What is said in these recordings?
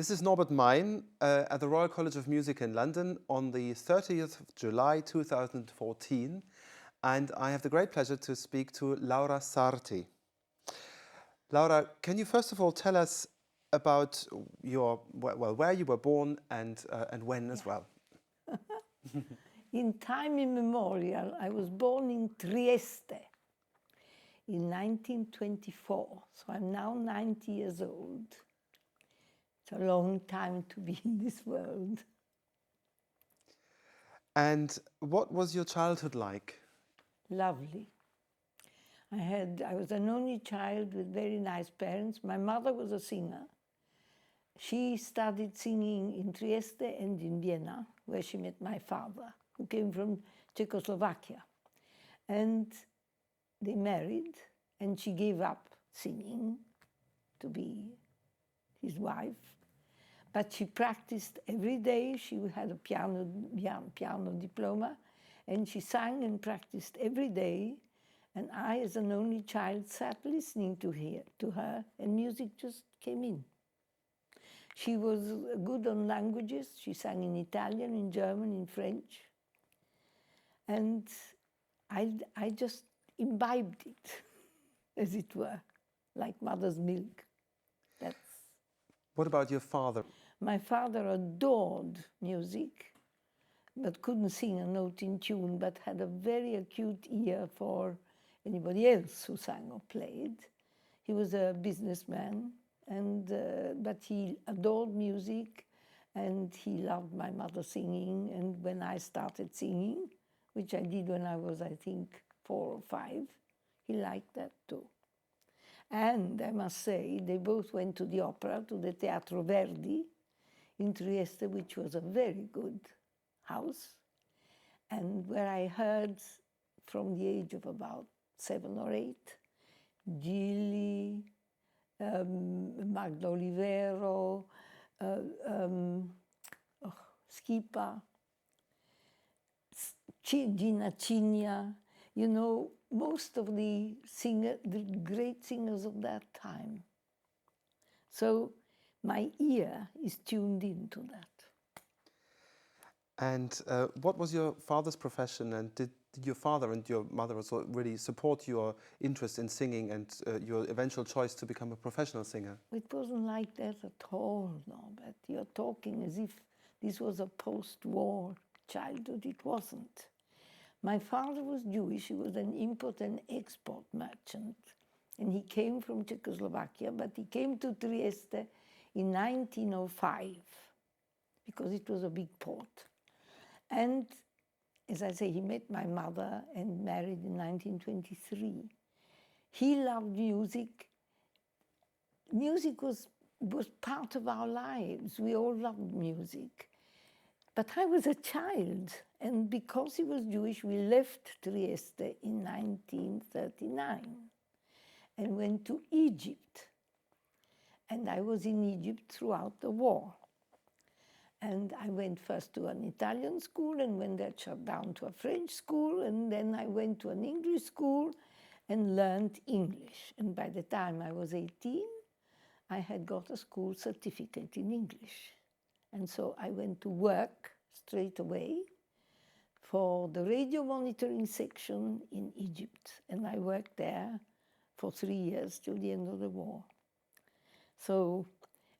This is Norbert Meyn at the Royal College of Music in London on the 30th of July 2014, and I have the great pleasure to speak to Laura Sarti. Laura, can you first of all tell us about where you were born and when as well? In time immemorial, I was born in Trieste in 1924, so I'm now 90 years old. It's a long time to be in this world. And what was your childhood like? Lovely. I was an only child with very nice parents. My mother was a singer. She studied singing in Trieste and in Vienna, where she met my father, who came from Czechoslovakia. And they married, and she gave up singing to be his wife. But she practiced every day. She had a piano diploma, and she sang and practiced every day. And I, as an only child, sat listening to her, and music just came in. She was good on languages. She sang in Italian, in German, in French. And I just imbibed it, as it were, like mother's milk. What about your father? My father adored music, but couldn't sing a note in tune, but had a very acute ear for anybody else who sang or played. He was a businessman, but he adored music, and he loved my mother singing. And when I started singing, which I did when I was, I think, 4 or 5, he liked that too. And I must say, they both went to the opera, to the Teatro Verdi in Trieste, which was a very good house, and where I heard from the age of about 7 or 8, Gilli, Magda Olivero, Schipa, Gina Cigna, you know, most of the great singers of that time. So my ear is tuned into that. And what was your father's profession, and did your father and your mother also really support your interest in singing and your eventual choice to become a professional singer? It wasn't like that at all, Norbert. You're talking as if this was a post-war childhood. It wasn't. My father was Jewish. He was an import and export merchant. And he came from Czechoslovakia, but he came to Trieste in 1905, because it was a big port. And as I say, he met my mother and married in 1923. He loved music. Music was part of our lives. We all loved music. But I was a child, and because he was Jewish, we left Trieste in 1939 and went to Egypt. And I was in Egypt throughout the war. And I went first to an Italian school, and when that shut down, to a French school, and then I went to an English school and learned English. And by the time I was 18, I had got a school certificate in English. And so I went to work straight away for the radio monitoring section in Egypt. And I worked there for 3 years till the end of the war. So,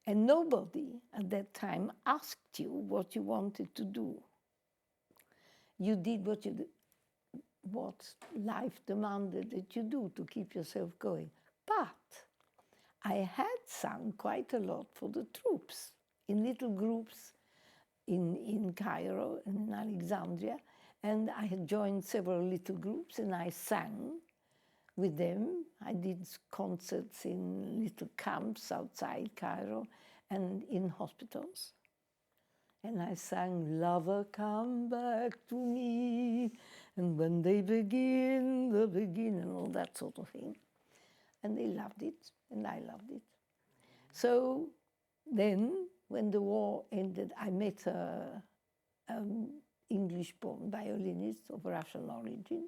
and nobody at that time asked you what you wanted to do. You did what life demanded that you do to keep yourself going. But I had sung quite a lot for the troops in little groups in Cairo and in Alexandria. And I had joined several little groups, and I sang with them. I did concerts in little camps outside Cairo and in hospitals. And I sang, "Lover, come back to me, and when they begin, and all that sort of thing. And they loved it, and I loved it. So then, when the war ended, I met an English-born violinist of Russian origin,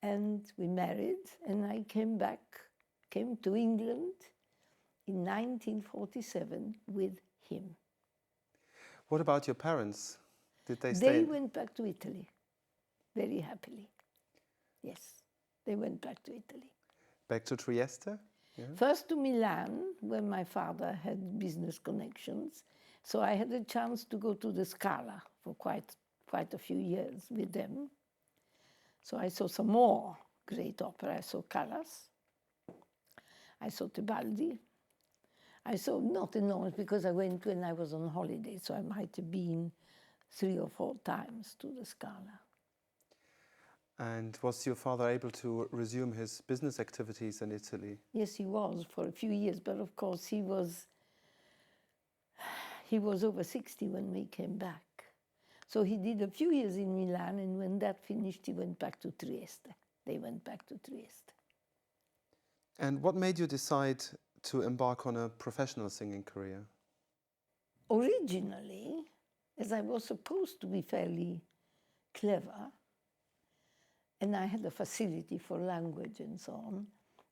and we married, and I came to England in 1947 with him. What about your parents? Did they stay? They went back to Italy, very happily. Yes, they went back to Italy. Back to Trieste? Yeah. First to Milan, where my father had business connections. So I had a chance to go to the Scala for quite a few years with them. So I saw some more great opera. I saw Callas. I saw Tebaldi. I saw not enormous because I went when I was on holiday, so I might have been 3 or 4 times to the Scala. And was your father able to resume his business activities in Italy? Yes, he was for a few years, but of course he was over 60 when we came back. So he did a few years in Milan, and when that finished, he went back to Trieste. They went back to Trieste. And what made you decide to embark on a professional singing career? Originally, as I was supposed to be fairly clever, and I had a facility for language and so on,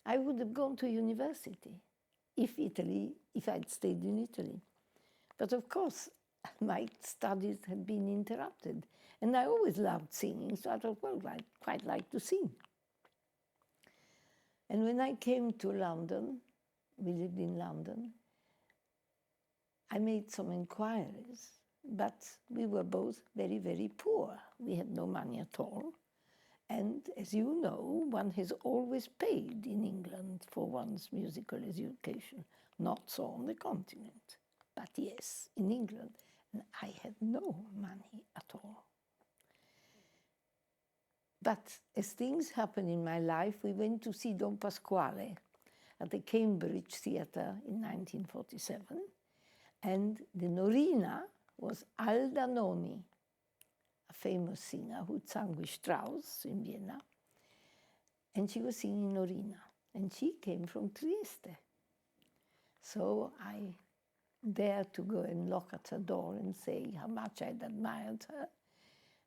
I would have gone to university if I'd stayed in Italy. But of course, my studies had been interrupted. And I always loved singing, so I thought, well, I'd quite like to sing. And when I came to London, we lived in London, I made some inquiries, but we were both very, very poor. We had no money at all. And as you know, one has always paid in England for one's musical education, not so on the continent. But yes, in England, and I had no money at all. But as things happened in my life, we went to see Don Pasquale at the Cambridge Theatre in 1947. And the Norina was Alda Noni, a famous singer who sang with Strauss in Vienna. And she was singing Norina. And she came from Trieste. So I dared to go and knock at her door and say how much I'd admired her.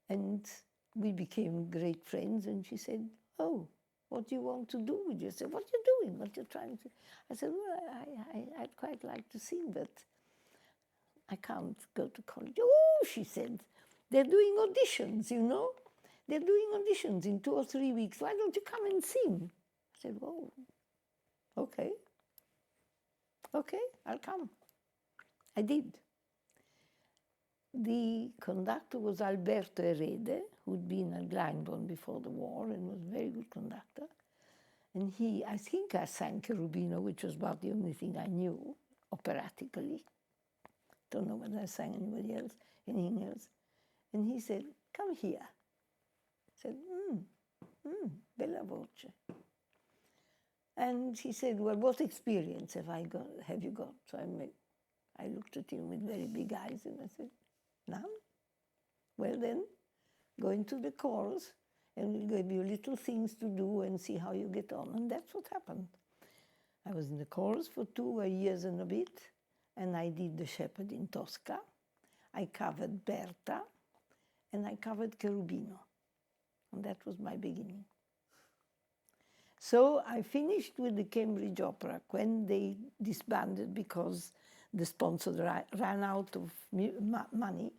And we became great friends. And she said, oh, what do you want to do with yourself? What are you doing? What are you trying to... I said, well, I'd quite like to sing, but I can't go to college. Oh, she said, they're doing auditions, you know. They're doing auditions in 2 or 3 weeks. Why don't you come and sing? I said, oh, okay. Okay, I'll come. I did. The conductor was Alberto Erede, who'd been at Glyndebourne before the war and was a very good conductor. And I think I sang Cherubino, which was about the only thing I knew, operatically. Don't know whether I sang anything else. And he said, come here. I said, bella voce. And he said, well, what experience have you got? So I looked at him with very big eyes and I said, none. Well then, go into the chorus and we'll give you little things to do and see how you get on. And that's what happened. I was in the chorus for 2 years and a bit, and I did The Shepherd in Tosca. I covered Berta, and I covered Cherubino. And that was my beginning. So I finished with the Cambridge Opera when they disbanded because the sponsor ran out of money.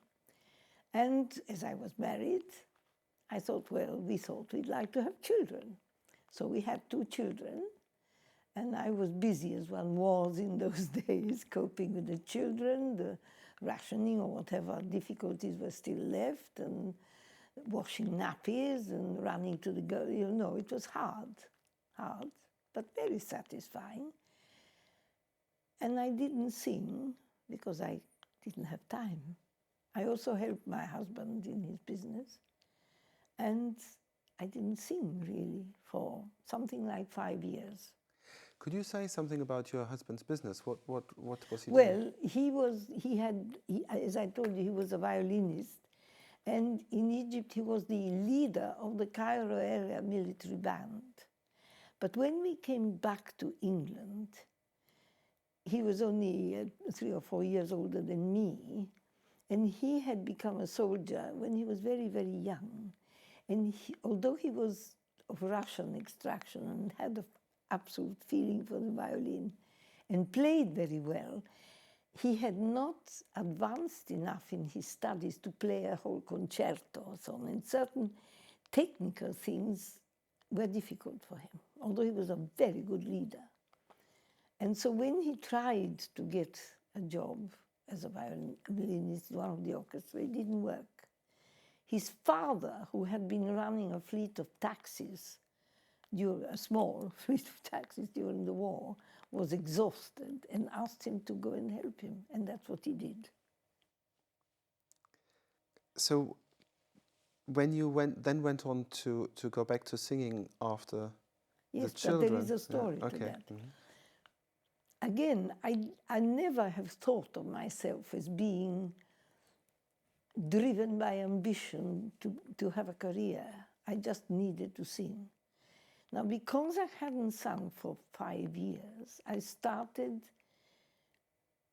And as I was married, I thought, well, we thought we'd like to have children. So we had 2 children. And I was busy as one was in those days, coping with the children, the rationing or whatever difficulties were still left, and washing nappies and running to the girl. You know, it was hard, but very satisfying. And I didn't sing because I didn't have time. I also helped my husband in his business. And I didn't sing really for something like 5 years. Could you say something about your husband's business? What was he doing? Well, as I told you, he was a violinist. And in Egypt, he was the leader of the Cairo area military band. But when we came back to England, he was only 3 or 4 years older than me. And he had become a soldier when he was very, very young. And although he was of Russian extraction and had an absolute feeling for the violin and played very well, he had not advanced enough in his studies to play a whole concerto or so on, and certain technical things were difficult for him, although he was a very good leader. And so when he tried to get a job as a violinist in one of the orchestra, it didn't work. His father, who had been running a fleet of taxis, a small fleet of taxis during the war, was exhausted and asked him to go and help him, and that's what he did. So when you went on to go back to singing after yes, the children. But there is a story okay. to that. Mm-hmm. Again, I never have thought of myself as being driven by ambition to have a career. I just needed to sing. Now, because I hadn't sung for 5 years, I started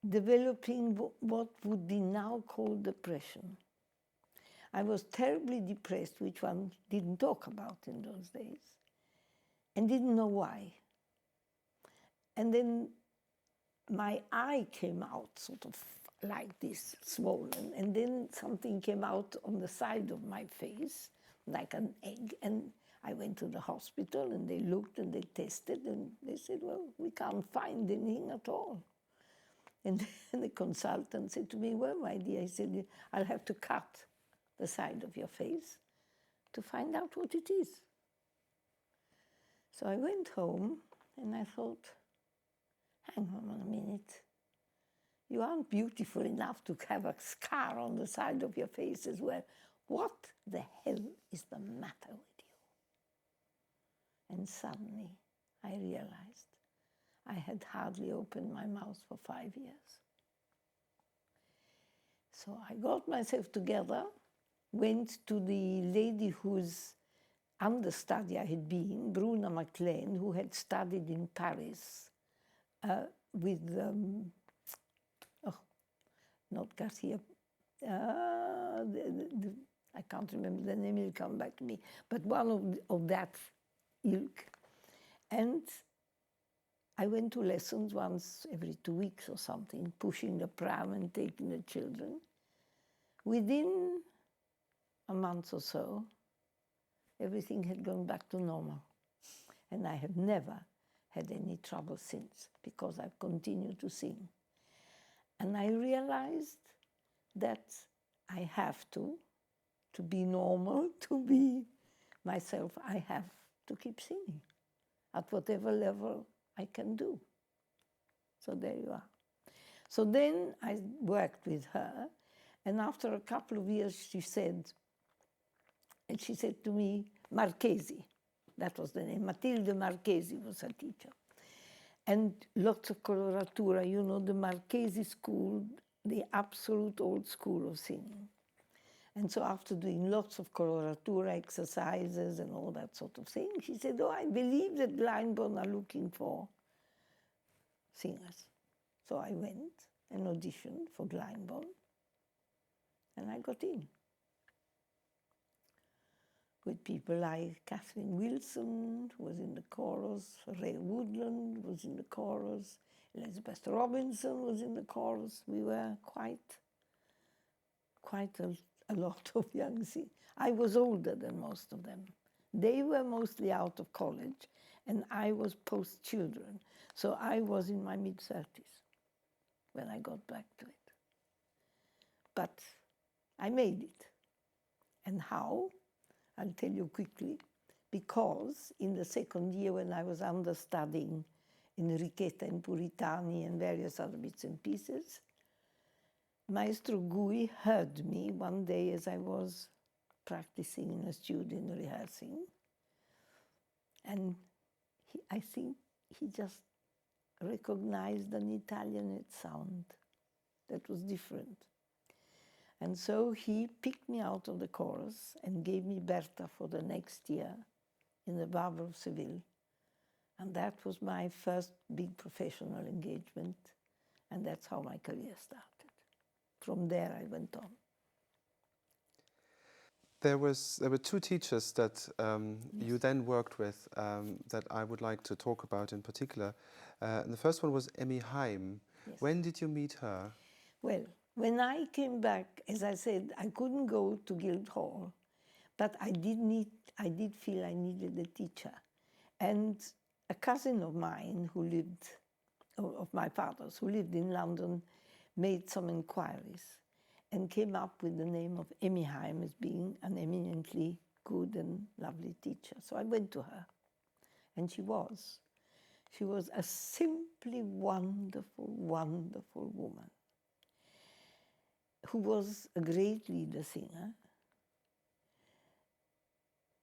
developing what would be now called depression. I was terribly depressed, which one didn't talk about in those days, and didn't know why. And then my eye came out sort of like this, swollen, and then something came out on the side of my face, like an egg, and I went to the hospital, and they looked and they tested, and they said, well, we can't find anything at all. And then the consultant said to me, well, my dear, he said, I'll have to cut the side of your face to find out what it is. So I went home, and I thought, hang on a minute. You aren't beautiful enough to have a scar on the side of your face as well. What the hell is the matter with you? And suddenly I realized I had hardly opened my mouth for 5 years. So I got myself together, went to the lady whose understudy I had been, Bruna MacLean, who had studied in Paris with, not Garcia, I can't remember the name, it'll come back to me, but one of that ilk. And I went to lessons once every 2 weeks or something, pushing the pram and taking the children. Within a month or so, everything had gone back to normal. And I have never had any trouble since, because I've continued to sing. And I realized that I have to be normal, to be myself, I have to keep singing at whatever level I can do. So there you are. So then I worked with her, and after a couple of years she said to me, Marchesi, that was the name, Matilde Marchesi was her teacher. And lots of coloratura, you know, the Marchesi school, the absolute old school of singing. And so after doing lots of coloratura exercises and all that sort of thing, she said, oh, I believe that Glyndebourne are looking for singers. So I went and auditioned for Glyndebourne, and I got in. With people like Catherine Wilson, who was in the chorus, Ray Woodland was in the chorus, Elizabeth Robinson was in the chorus. We were quite a lot of young singers. I was older than most of them. They were mostly out of college, and I was post-children. So I was in my mid-30s when I got back to it. But I made it. And how? I'll tell you quickly. Because in the second year, when I was understudying Enrichetta and Puritani and various other bits and pieces, Maestro Gui heard me one day as I was practicing in a studio and rehearsing. And I think he just recognized an Italian sound that was different. And so he picked me out of the chorus and gave me Berta for the next year in the Barber of Seville. And that was my first big professional engagement. And that's how my career started. From there, I went on. There were two teachers that you then worked with that I would like to talk about in particular. And the first one was Emmy Heim. Yes. When did you meet her? Well, when I came back, as I said, I couldn't go to Gellhorn, but I did feel I needed a teacher. And a cousin of mine who lived, of my father's, who lived in London, made some inquiries and came up with the name of Emmy Heim as being an eminently good and lovely teacher. So I went to her, and she was. She was a simply wonderful, wonderful woman who was a great leader singer.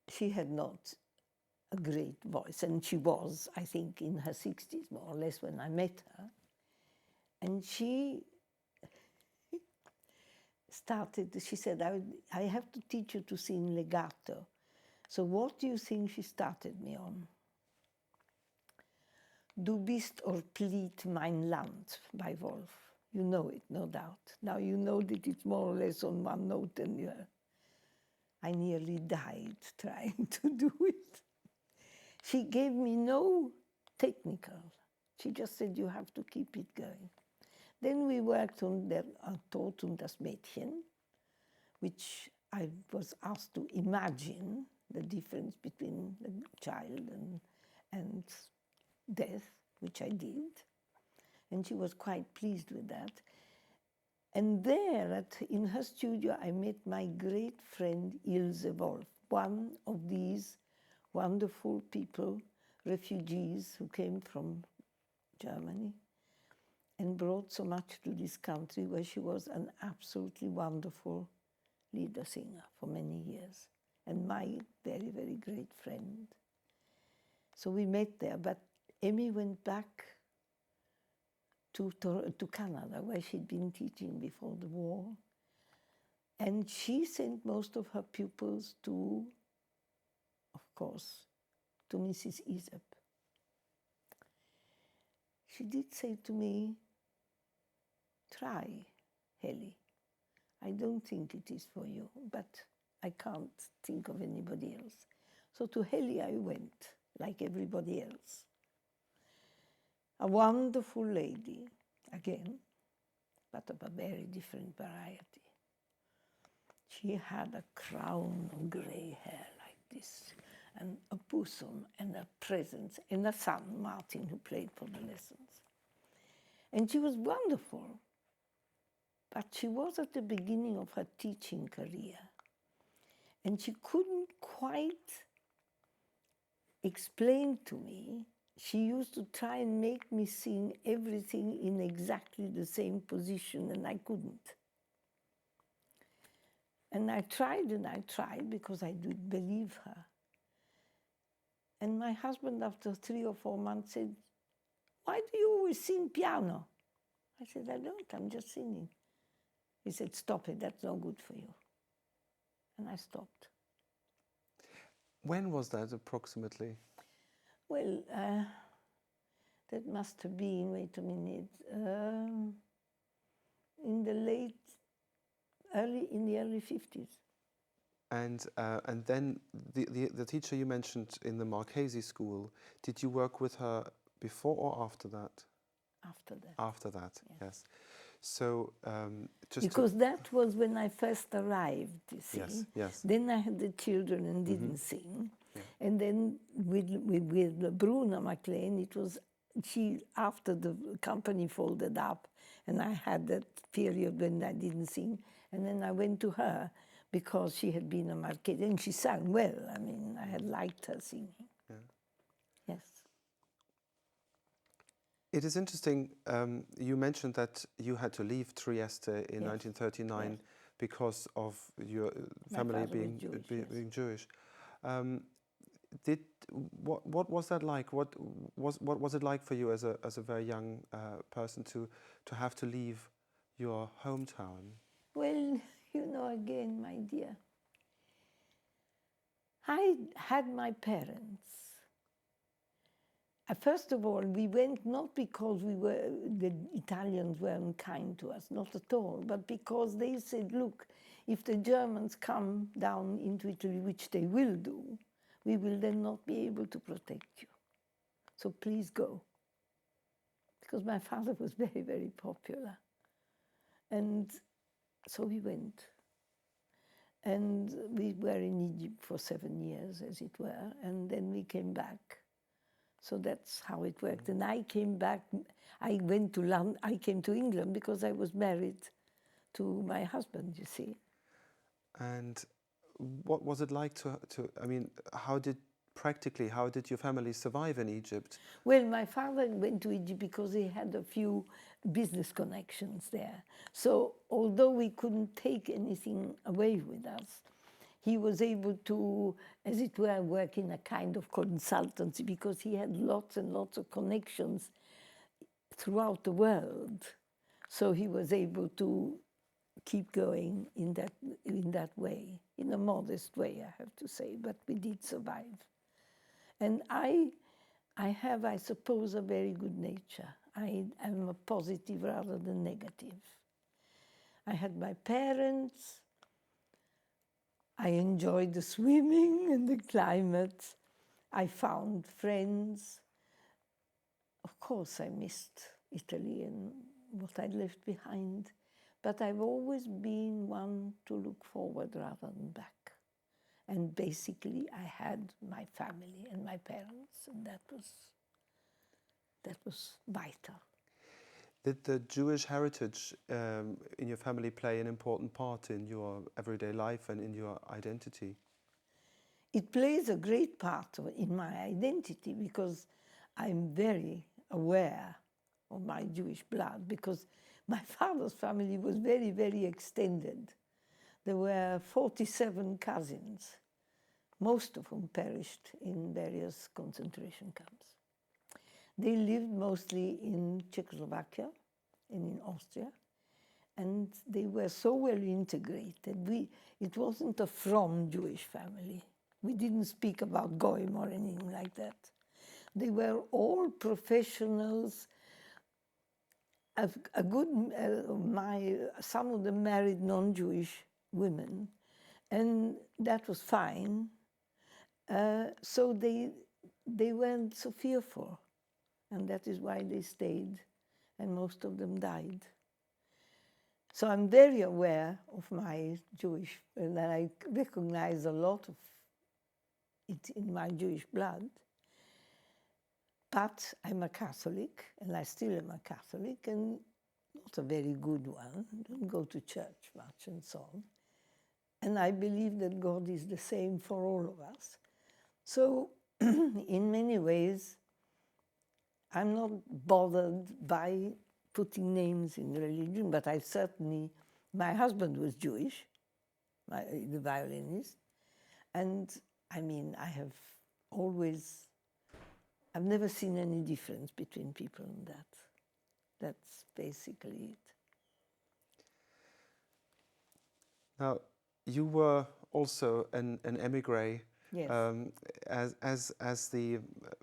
She had not a great voice, and she was, I think, in her 60s, more or less, when I met her. And she she said, I have to teach you to sing legato. So what do you think she started me on? Du bist Orpliet mein Land by Wolf. You know it, no doubt. Now you know that it's more or less on one note, and I nearly died trying to do it. She gave me no technical. She just said, you have to keep it going. Then we worked on der Tod und das Mädchen, which I was asked to imagine the difference between the child and death, which I did. And she was quite pleased with that. And there, in her studio, I met my great friend Ilse Wolf, one of these wonderful people, refugees who came from Germany and brought so much to this country, where she was an absolutely wonderful leader singer for many years, and my very, very great friend. So we met there, but Emmy went back to Canada, where she'd been teaching before the war, and she sent most of her pupils to, of course, to Mrs. Isepp. She did say to me, try, Helene. I don't think it is for you, but I can't think of anybody else. So to Helene I went, like everybody else. A wonderful lady, again, but of a very different variety. She had a crown of grey hair like this, and a bosom and a presence, and a son, Martin, who played for the lessons. And she was wonderful, but she was at the beginning of her teaching career, and she couldn't quite explain to me. She used to try and make me sing everything in exactly the same position, and I couldn't. And I tried because I did believe her. And my husband, after 3 or 4 months, said, why do you always sing piano? I said, I don't, I'm just singing. He said, stop it, that's no good for you. And I stopped. When was that approximately? Well, that must have been, wait a minute, in the early 50s. And then the teacher you mentioned in the Marchesi school, did you work with her before or after that? After that. After that, yes. Yes. So because that was when I first arrived, you see. Yes, yes. Then I had the children and didn't sing. Yeah. And then with Bruna McLean, it was after the company folded up, and I had that period when I didn't sing. And then I went to her because she had been a Marchesi, and she sang well. I mean, I had liked her singing. Yeah. Yes. It is interesting, you mentioned that you had to leave Trieste in 1939 because of your family being Jewish. What was that like? What was it like for you as a very young person to have to leave your hometown? Well, you know, again, my dear, I had my parents. First of all, we went not because the Italians weren't kind to us, not at all, but because they said, look, if the Germans come down into Italy, which they will do, we will then not be able to protect you. So please go. because my father was very, very popular. And so we went. And we were in Egypt for 7 years, as it were, and then we came back. So that's how it worked. And I came back, I went to London, I came to England because I was married to my husband, you see. And what was it like I mean, how did your family survive in Egypt? Well, my father went to Egypt because he had a few business connections there. So although we couldn't take anything away with us, he was able to, as it were, work in a kind of consultancy because he had lots and lots of connections throughout the world. So he was able to keep going in that way, in a modest way, I have to say, but we did survive. And I have, I suppose, a very good nature. I am a positive rather than negative. I had my parents. I enjoyed the swimming and the climate. I found friends. Of course, I missed Italy and what I'd left behind. But I've always been one to look forward rather than back. And basically, I had my family and my parents, and that was vital. Did the Jewish heritage in your family play an important part in your everyday life and in your identity? It plays a great part in my identity because I'm very aware of my Jewish blood because my father's family was very, very extended. There were 47 cousins, most of whom perished in various concentration camps. They lived mostly in Czechoslovakia and in Austria, and they were so well integrated. It wasn't a from Jewish family. We didn't speak about Goyim or anything like that. They were all professionals. Some of them married non-Jewish women, and that was fine. So they weren't so fearful, and that is why they stayed, and most of them died. So I'm very aware of my Jewish, and I recognize a lot of it in my Jewish blood. But I'm a Catholic, and I still am a Catholic, and not a very good one. I don't go to church much and so on. And I believe that God is the same for all of us. So in many ways, I'm not bothered by putting names in religion, but I certainly, my husband was Jewish, the violinist, and I mean, I've never seen any difference between people in that. That's basically it. Now, you were also an émigré, yes. as the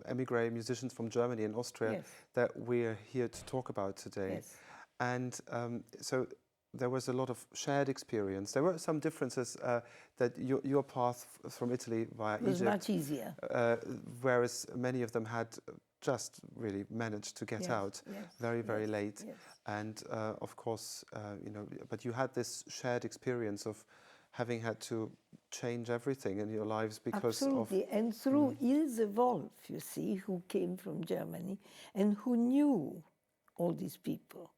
émigré musicians from Germany and Austria yes. that we're here to talk about today. Yes. And so there was a lot of shared experience. There were some differences that your path from Italy via Egypt was Egypt much easier, whereas many of them had just really managed to get yes. out yes. very, very yes. late. Yes. And of course, but you had this shared experience of having had to change everything in your lives because Absolutely. of... And through Ilse Wolf, you see, who came from Germany and who knew all these people.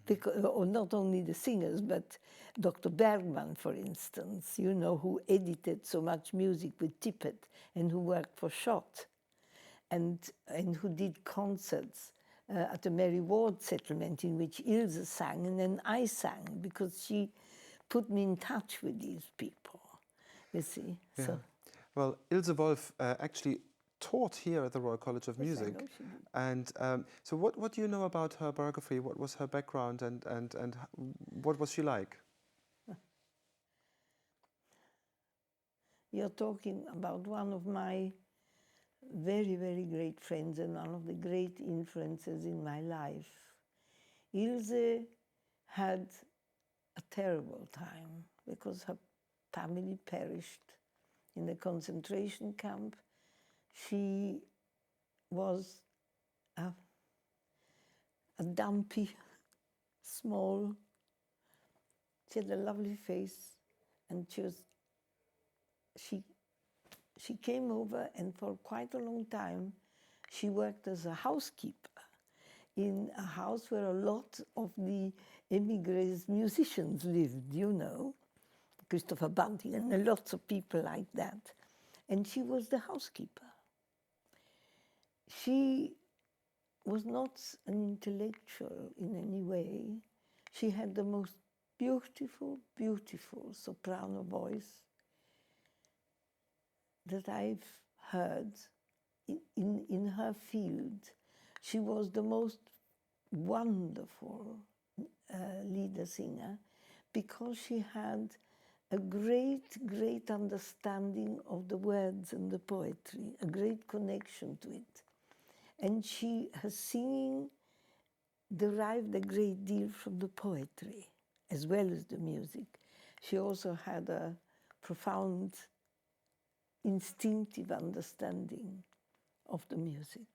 Because, or not only the singers, but Dr. Bergmann, for instance, you know, who edited so much music with Tippett and who worked for Schott and who did concerts at the Mary Ward settlement in which Ilse sang, and then I sang because she put me in touch with these people, you see. Yeah. So. Well, Ilse Wolf actually taught here at the Royal College of Music. Yes, I know she did. And so what do you know about her biography? What was her background and what was she like? You're talking about one of my very, very great friends and one of the great influences in my life. Ilse had a terrible time because her family perished in the concentration camp. She was a dumpy, small. She had a lovely face, and she came over, and for quite a long time, she worked as a housekeeper in a house where a lot of the emigres musicians lived, you know, Christopher Bunting and lots of people like that. And she was the housekeeper. She was not an intellectual in any way. She had the most beautiful, beautiful soprano voice that I've heard in her field. She was the most wonderful leader singer because she had a great, great understanding of the words and the poetry, a great connection to it. And her singing derived a great deal from the poetry as well as the music. She also had a profound instinctive understanding of the music,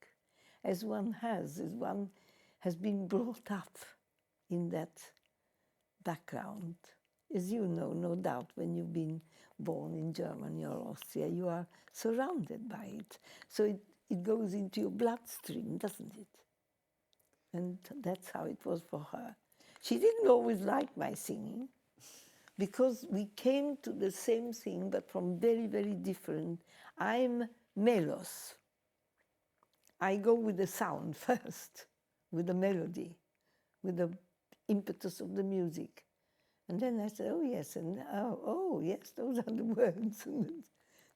as one has been brought up in that background. As you know, no doubt, when you've been born in Germany or Austria, you are surrounded by it. So it goes into your bloodstream, doesn't it? And that's how it was for her. She didn't always like my singing, because we came to the same thing, but from very, very different. I'm melos. I go with the sound first, with the melody, with the impetus of the music. And then I said, oh, yes, and oh, yes, those are the words. Do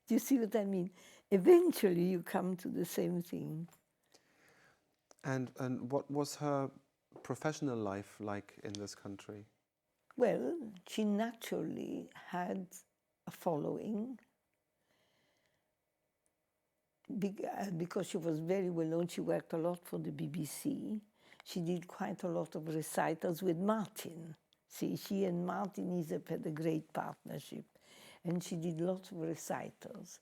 you see what I mean? Eventually, you come to the same thing. And what was her professional life like in this country? Well, she naturally had a following because she was very well known. She worked a lot for the BBC. She did quite a lot of recitals with Martin. See, she and Martin Isepp had a great partnership, and she did lots of recitals.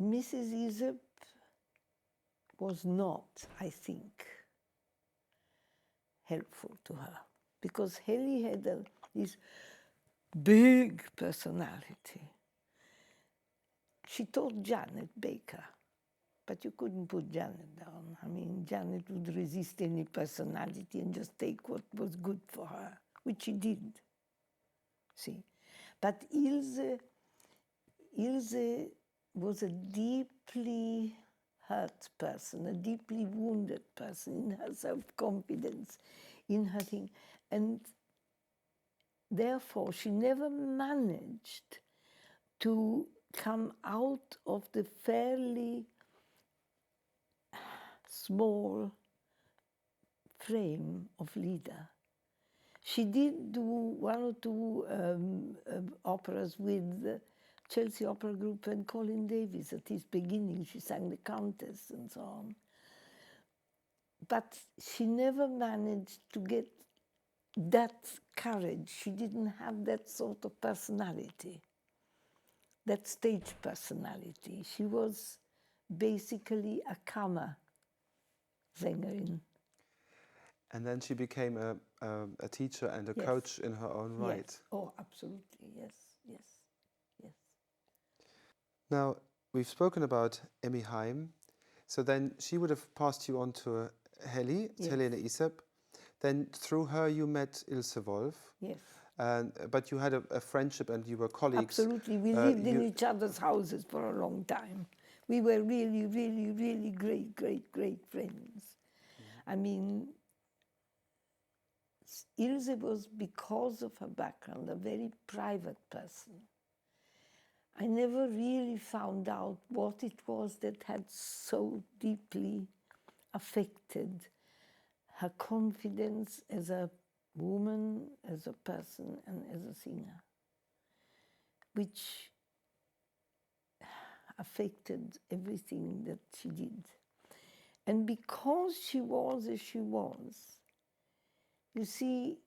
Mrs. Isepp was not, I think, helpful to her, because Helene had this big personality. She taught Janet Baker, but you couldn't put Janet down. I mean, Janet would resist any personality and just take what was good for her, which she did, see. But Ilse was a deeply hurt person, a deeply wounded person in her self-confidence, in her thing. And therefore, she never managed to come out of the fairly small frame of leader. She did do one or two operas with the Chelsea Opera Group and Colin Davis at his beginning. She sang The Countess and so on. But she never managed to get that courage. She didn't have that sort of personality, that stage personality. She was basically a Kammersängerin. And then she became a teacher and a coach in her own right. Yes. Oh, absolutely, yes, yes, yes. Now, we've spoken about Emmy Heim. So then she would have passed you on to Helene Isepp. Then through her you met Ilse Wolf. Yes. But you had a friendship and you were colleagues. Absolutely. We lived in each other's houses for a long time. We were really, really, really great, great, great friends. I mean, Ilse was, because of her background, a very private person. I never really found out what it was that had so deeply affected her confidence as a woman, as a person, and as a singer, which affected everything that she did. And because she was as she was, you see,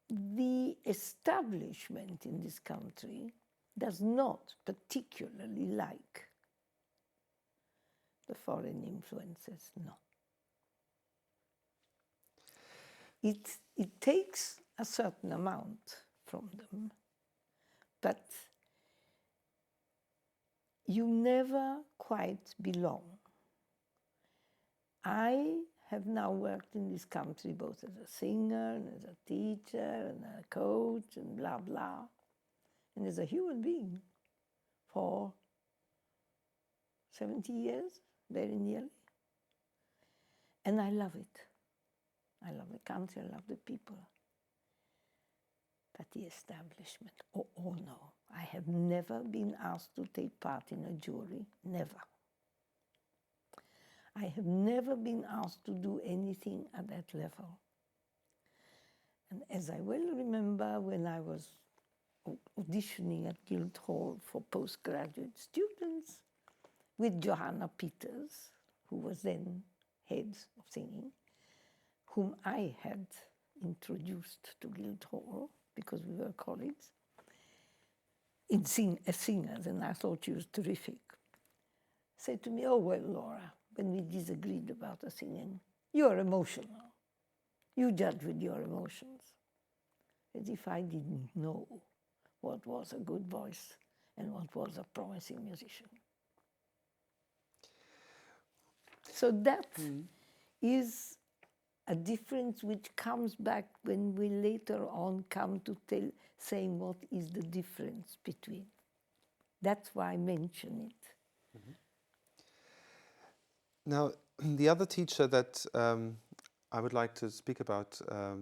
the establishment in this country does not particularly like the foreign influences, no. it takes a certain amount from them, but you never quite belong. I have now worked in this country both as a singer and as a teacher and a coach and blah, blah, and as a human being for 70 years, very nearly. And I love it. I love the country, I love the people. But the establishment, oh no, I have never been asked to take part in a jury, never. I have never been asked to do anything at that level. And as I well remember when I was auditioning at Gellhorn for postgraduate students with Johanna Peters, who was then head of singing, whom I had introduced to Gellhorn because we were colleagues, as singers, and I thought she was terrific. Said to me, oh, well, Laura, when we disagreed about the singing, you're emotional. You judge with your emotions. As if I didn't know what was a good voice and what was a promising musician. So that is a difference which comes back when we later on come to saying what is the difference between. That's why I mention it. Mm-hmm. Now, the other teacher that I would like to speak about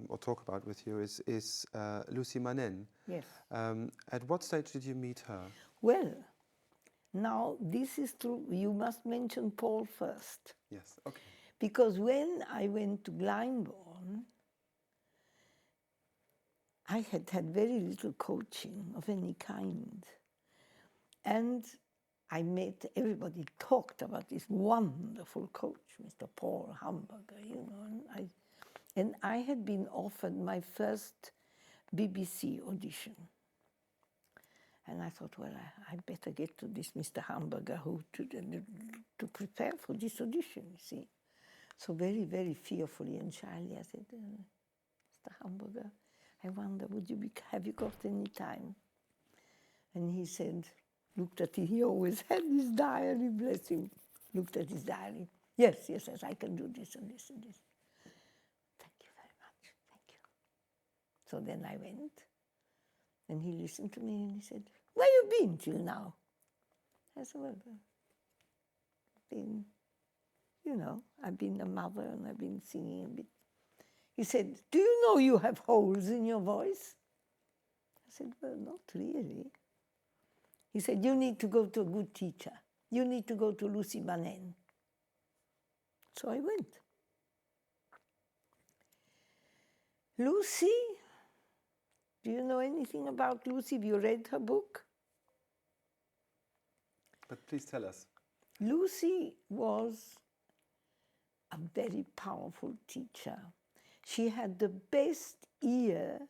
or talk about with you is Lucy Manen. Yes. At what stage did you meet her? Well, now this is true. You must mention Paul first. Yes, okay. Because when I went to Glyndebourne, I had had very little coaching of any kind. And I met, everybody talked about this wonderful coach, Mr. Paul Hamburger, you know, and I had been offered my first BBC audition. And I thought, well, I'd better get to this Mr. Hamburger to prepare for this audition, you see. So very, very fearfully and shyly, I said, Mr. Hamburger, I wonder, have you got any time? And he said, looked at it, he always had his diary, bless him, looked at his diary. Yes, I can do this and this and this. Thank you very much, thank you. So then I went, and he listened to me and he said, where you been till now? I said, well, I've been a mother and I've been singing a bit. He said, do you know you have holes in your voice? I said, well, not really. He said, you need to go to a good teacher. You need to go to Lucy Manen. So I went. Lucy, do you know anything about Lucy? Have you read her book? But please tell us. Lucy was a very powerful teacher. She had the best ear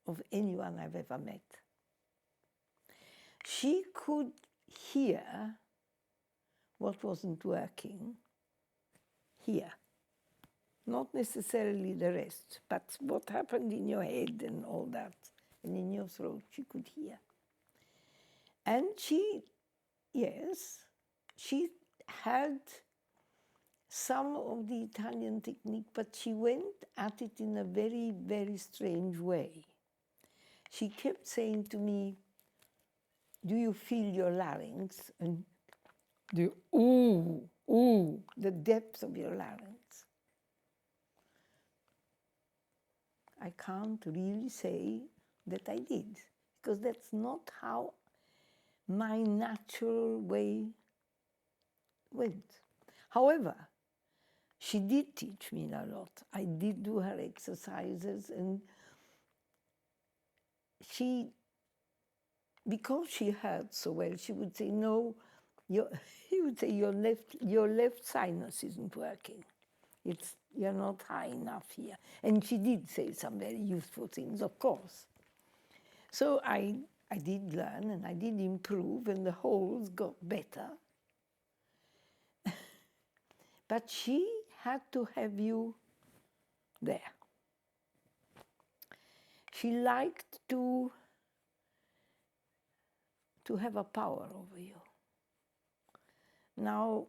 of anyone I've ever met. She could hear what wasn't working here. Not necessarily the rest, but what happened in your head and all that, and in your throat, she could hear. And she had some of the Italian technique, but she went at it in a very, very strange way. She kept saying to me, do you feel your larynx? And the depth of your larynx. I can't really say that I did, because that's not how my natural way went. However, she did teach me a lot. I did do her exercises, and because she heard so well, she would say, no, he would say, your left sinus isn't working. You're not high enough here. And she did say some very useful things, of course. So I did learn and I did improve, and the holes got better. But she had to have you there. she liked to have a power over you. Now,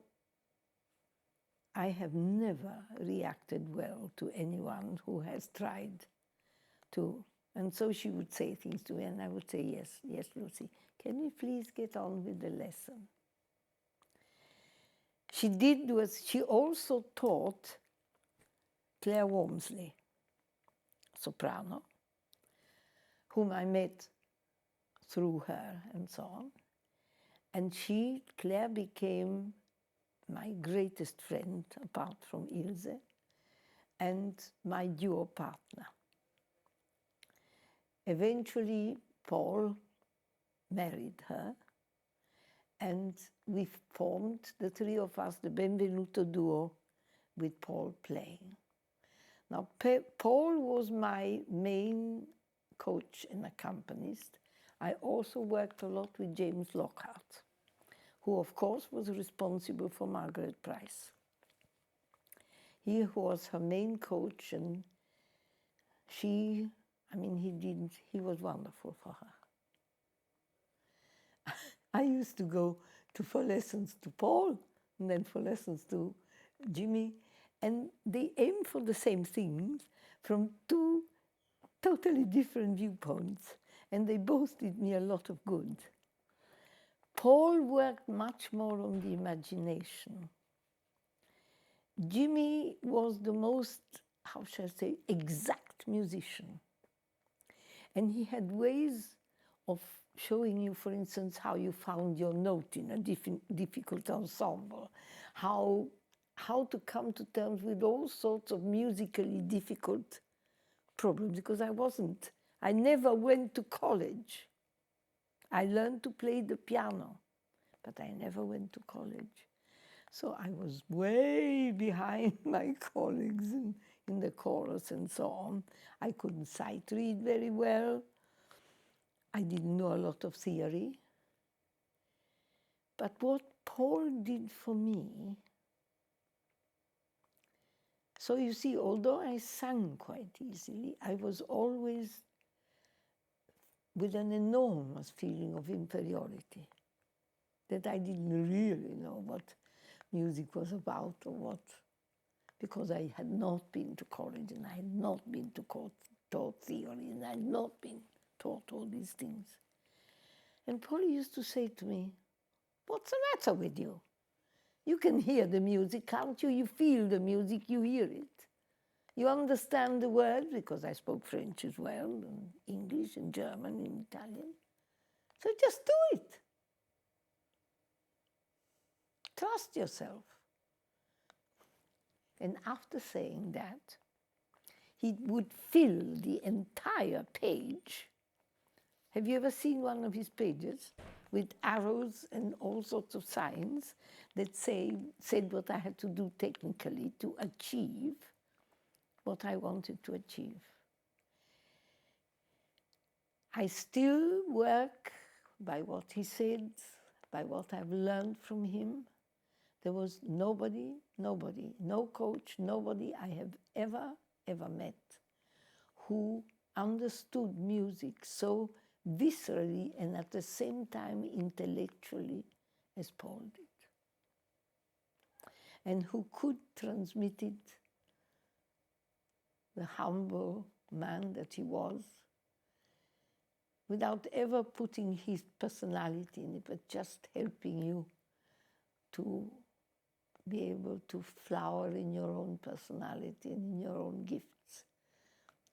I have never reacted well to anyone who has tried to, and so she would say things to me, and I would say, yes, yes, Lucy, can we please get on with the lesson? She also taught Claire Walmesley, soprano, whom I met through her and so on. And Claire became my greatest friend, apart from Ilse, and my duo partner. Eventually, Paul married her, and we formed, the three of us, the Benvenuto Duo, with Paul playing. Now, Paul was my main coach and accompanist. I also worked a lot with James Lockhart, who, of course, was responsible for Margaret Price. He was her main coach, and he was wonderful for her. I used to go for lessons to Paul, and then for lessons to Jimmy, and they aimed for the same things from two totally different viewpoints, and they both did me a lot of good. Paul worked much more on the imagination. Jimmy was the most, how shall I say, exact musician. And he had ways of showing you, for instance, how you found your note in a difficult ensemble, how to come to terms with all sorts of musically difficult problems, because I never went to college. I learned to play the piano, but I never went to college. So I was way behind my colleagues in the chorus and so on. I couldn't sight read very well. I didn't know a lot of theory. But what Paul did for me, so you see, although I sang quite easily, I was always with an enormous feeling of inferiority, that I didn't really know what music was about or what, because I had not been to college and I had not been taught theory and I had not been taught all these things. And Paul used to say to me, "What's the matter with you? You can hear the music, can't you? You feel the music, you hear it. You understand the words," because I spoke French as well, and English and German and Italian. So just do it. Trust yourself. And after saying that, he would fill the entire page. Have you ever seen one of his pages with arrows and all sorts of signs that said what I had to do technically to achieve what I wanted to achieve? I still work by what he said, by what I've learned from him. There was nobody, no coach, nobody I have ever met who understood music so viscerally and at the same time intellectually as Paul did, and who could transmit it, the humble man that he was, without ever putting his personality in it, but just helping you to be able to flower in your own personality and in your own gifts.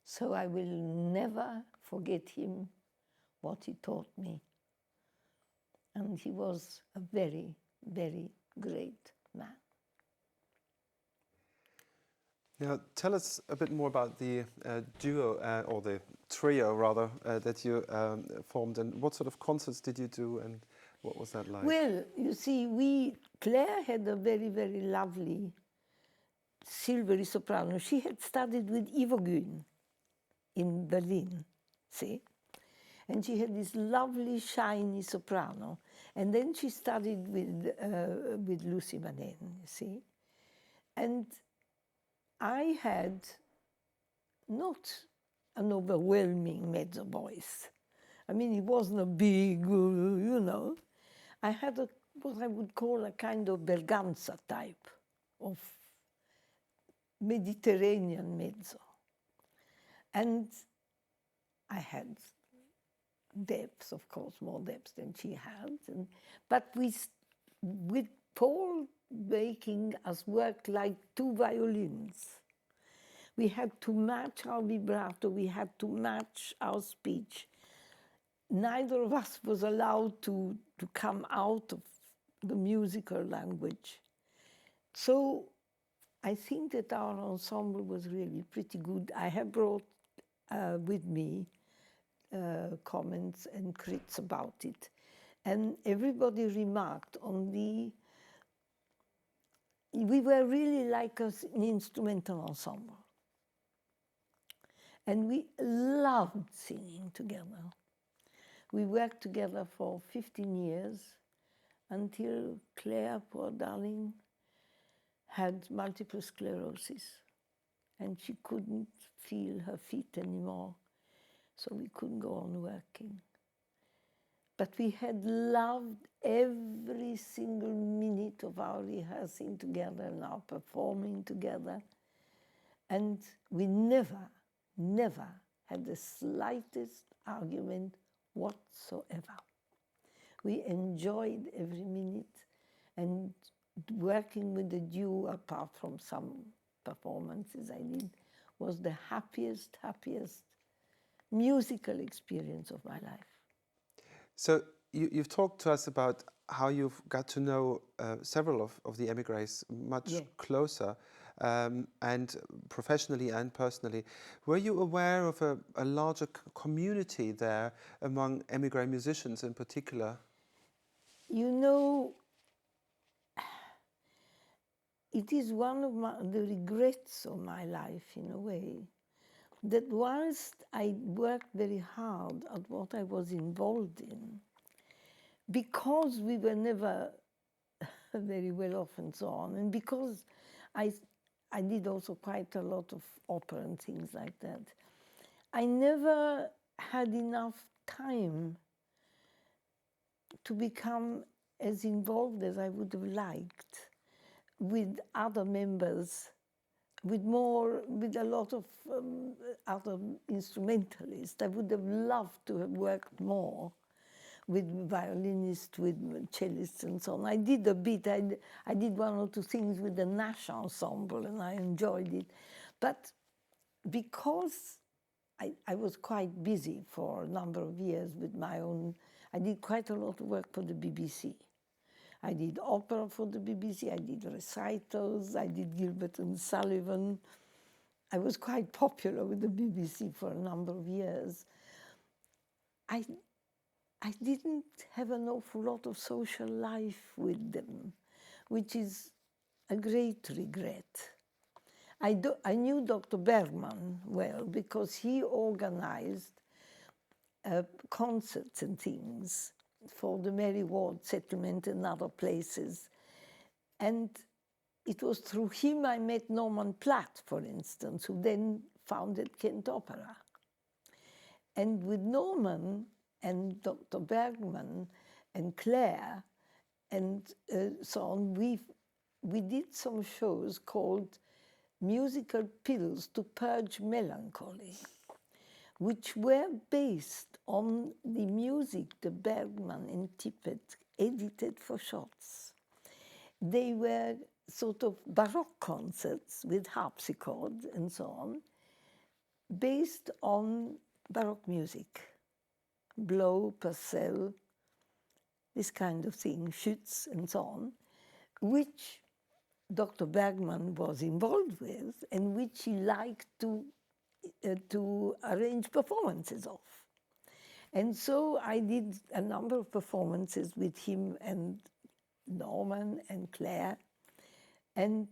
So I will never forget him, what he taught me. And he was a very, very great man. Now, tell us a bit more about the duo, or the trio rather, that you formed, and what sort of concerts did you do, and what was that like? Well, you see, Claire had a very, very lovely silvery soprano. She had studied with Ivo Gün in Berlin, see? And she had this lovely, shiny soprano. And then she studied with Lucy Manen, you see? And I had not an overwhelming mezzo voice. I mean, it wasn't a big, you know. I had what I would call a kind of Berganza type of Mediterranean mezzo. And I had depth, of course, more depth than she had. But with Paul making us work like two violins. We had to match our vibrato, we had to match our speech. Neither of us was allowed to come out of the musical language. So I think that our ensemble was really pretty good. I have brought with me comments and critics about it. And everybody remarked on we were really like an instrumental ensemble. And we loved singing together. We worked together for 15 years until Claire, poor darling, had multiple sclerosis. And she couldn't feel her feet anymore. So we couldn't go on working. But we had loved every single minute of our rehearsing together and our performing together. And we never had the slightest argument whatsoever. We enjoyed every minute, and working with the duo, apart from some performances I did, was the happiest musical experience of my life. So you've talked to us about how you've got to know several of the emigres much closer, and professionally and personally. Were you aware of a larger community there among emigre musicians in particular? You know, it is one of the regrets of my life, in a way, that whilst I worked very hard at what I was involved in, because we were never very well off and so on, and because I did also quite a lot of opera and things like that, I never had enough time to become as involved as I would have liked with other members, with a lot of other instrumentalists. I would have loved to have worked more with violinists, with cellists and so on. I did a bit, I did one or two things with the Nash ensemble and I enjoyed it. But because I was quite busy for a number of years with my own, I did quite a lot of work for the BBC. I did opera for the BBC, I did recitals, I did Gilbert and Sullivan. I was quite popular with the BBC for a number of years. I didn't have an awful lot of social life with them, which is a great regret. I knew Dr. Bergmann well because he organized concerts and things for the Mary Ward settlement and other places. And it was through him I met Norman Platt, for instance, who then founded Kent Opera. And with Norman and Dr. Bergmann and Claire and so on, we did some shows called Musical Pills to Purge Melancholy, which were based on the music the Bergmann and Tippett edited for Schotz. They were sort of Baroque concerts with harpsichord and so on, based on Baroque music. Blow, Purcell, this kind of thing, Schütz and so on, which Dr. Bergmann was involved with and which he liked to arrange performances of. And so I did a number of performances with him and Norman and Claire, and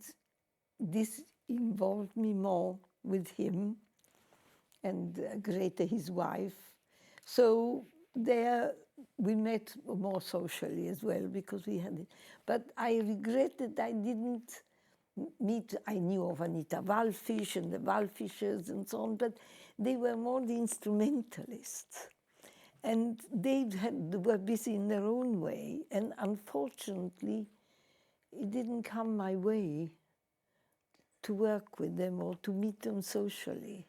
this involved me more with him and Grete, his wife. So there we met more socially as well because we had it. But I regret that I didn't I knew of Anita Wallfisch and the Wallfischers and so on, but they were more the instrumentalists. And they were busy in their own way, and unfortunately, it didn't come my way to work with them or to meet them socially.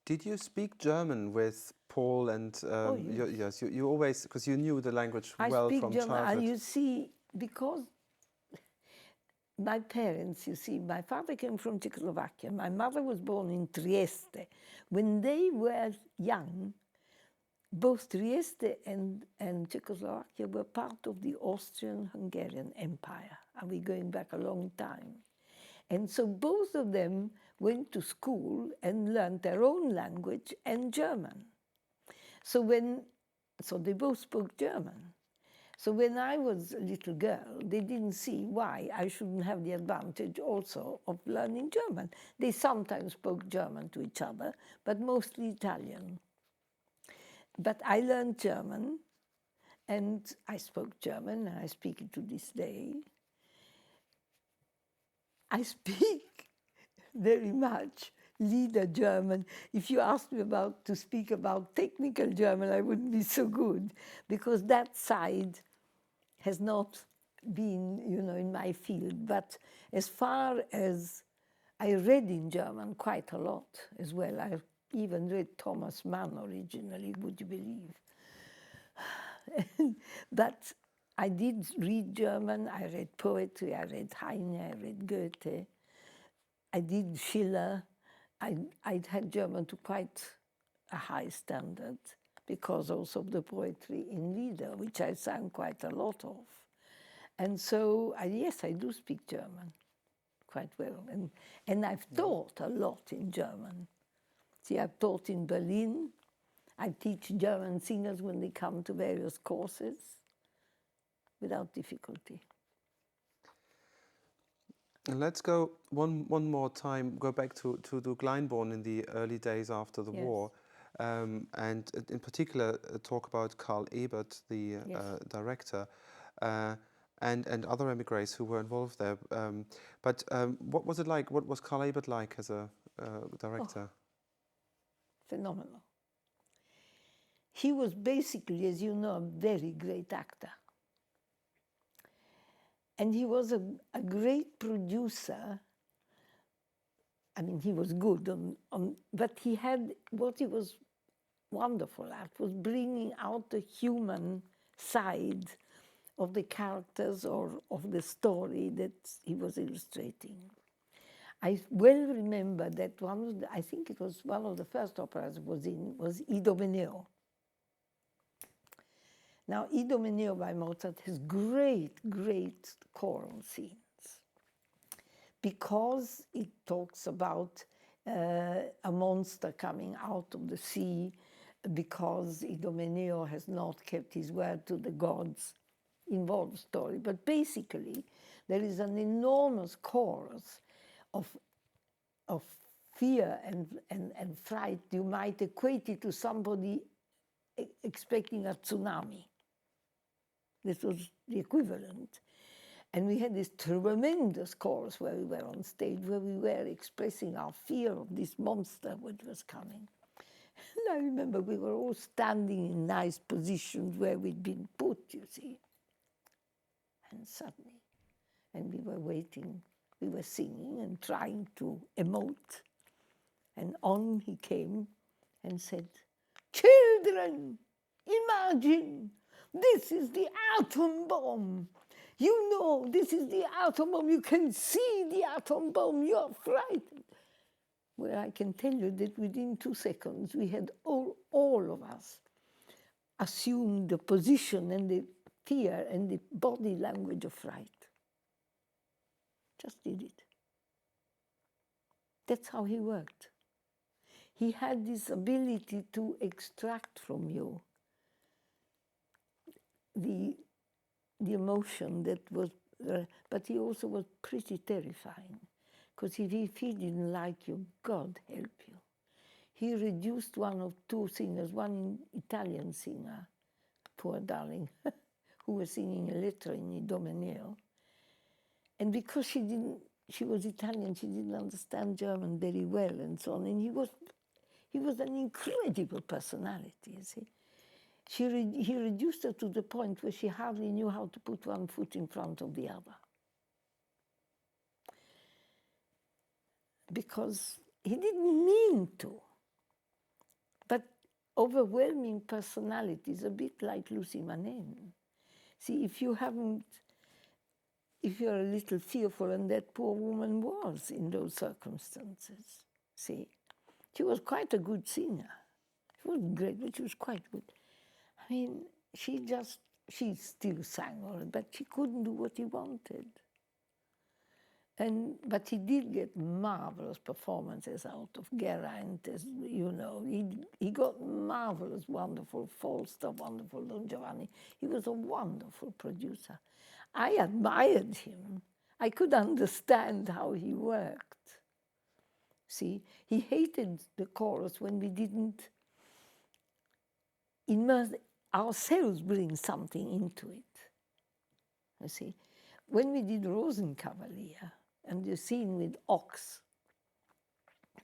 Did you speak German with Paul and yes. you always, because you knew the language I well speak from German, childhood. and you see, because my parents, you see, my father came from Czechoslovakia. My mother was born in Trieste. When they were young, both Trieste and Czechoslovakia were part of the Austrian-Hungarian Empire. And we're going back a long time. And so both of them went to school and learned their own language and German. So they both spoke German. So when I was a little girl, they didn't see why I shouldn't have the advantage also of learning German. They sometimes spoke German to each other, but mostly Italian. But I learned German, and I spoke German, and I speak it to this day. I speak very much Lieder German. If you asked me to speak about technical German, I wouldn't be so good, because that side has not been, in my field. But as far as I read in German quite a lot as well. I even read Thomas Mann originally, would you believe? But I did read German. I read poetry. I read Heine. I read Goethe. I did Schiller. I had German to quite a high standard, because also of the poetry in Lieder, which I sang quite a lot of. And so, yes, I do speak German quite well. And I've taught a lot in German. See, I've taught in Berlin. I teach German singers when they come to various courses without difficulty. Let's go one more time, go back to the Glyndebourne in the early days after the war. And in particular, talk about Carl Ebert, the director, and other emigres who were involved there. But what was it like? What was Carl Ebert like as a director? Phenomenal. He was basically, as you know, a very great actor. And he was a great producer. I mean, he was good, but he had, what he was wonderful at was bringing out the human side of the characters or of the story that he was illustrating. I well remember that I think it was one of the first operas was Idomeneo. Now, Idomeneo by Mozart has great, great choral scenes, because it talks about a monster coming out of the sea, because Idomeneo has not kept his word to the gods. Involved story. But basically, there is an enormous chorus of fear and fright. You might equate it to somebody expecting a tsunami. This was the equivalent. And we had this tremendous chorus where we were on stage, where we were expressing our fear of this monster which was coming. And I remember we were all standing in nice positions where we'd been put, you see. And suddenly, and we were waiting, we were singing and trying to emote. And on he came and said, "Children, imagine, this is the atom bomb. You know, this is the atom bomb. You can see the atom bomb. You're frightened." Well, I can tell you that within 2 seconds, we had all of us assumed the position and the fear and the body language of fright. Just did it. That's how he worked. He had this ability to extract from you the emotion that was, but he also was pretty terrifying, because if he didn't like you, God help you. He reduced one of 2 singers, one Italian singer, poor darling, who was singing a letter in Idomeneo. And because she didn't she was Italian, she didn't understand German very well and so on. And he was an incredible personality, you see. He reduced her to the point where she hardly knew how to put one foot in front of the other. Because he didn't mean to. But overwhelming personality is a bit like Lucy Manen. See, if you're a little fearful, and that poor woman was in those circumstances, see, she was quite a good singer. She wasn't great, but she was quite good. I mean, she still sang all right, but she couldn't do what he wanted. But he did get marvelous performances out of Geraint, as you know. He got marvelous, wonderful Falstaff, wonderful Don Giovanni. He was a wonderful producer. I admired him. I could understand how he worked. See, he hated the chorus when we didn't immerse ourselves, bring something into it. You see, when we did Rosenkavalier, and the scene with Ox,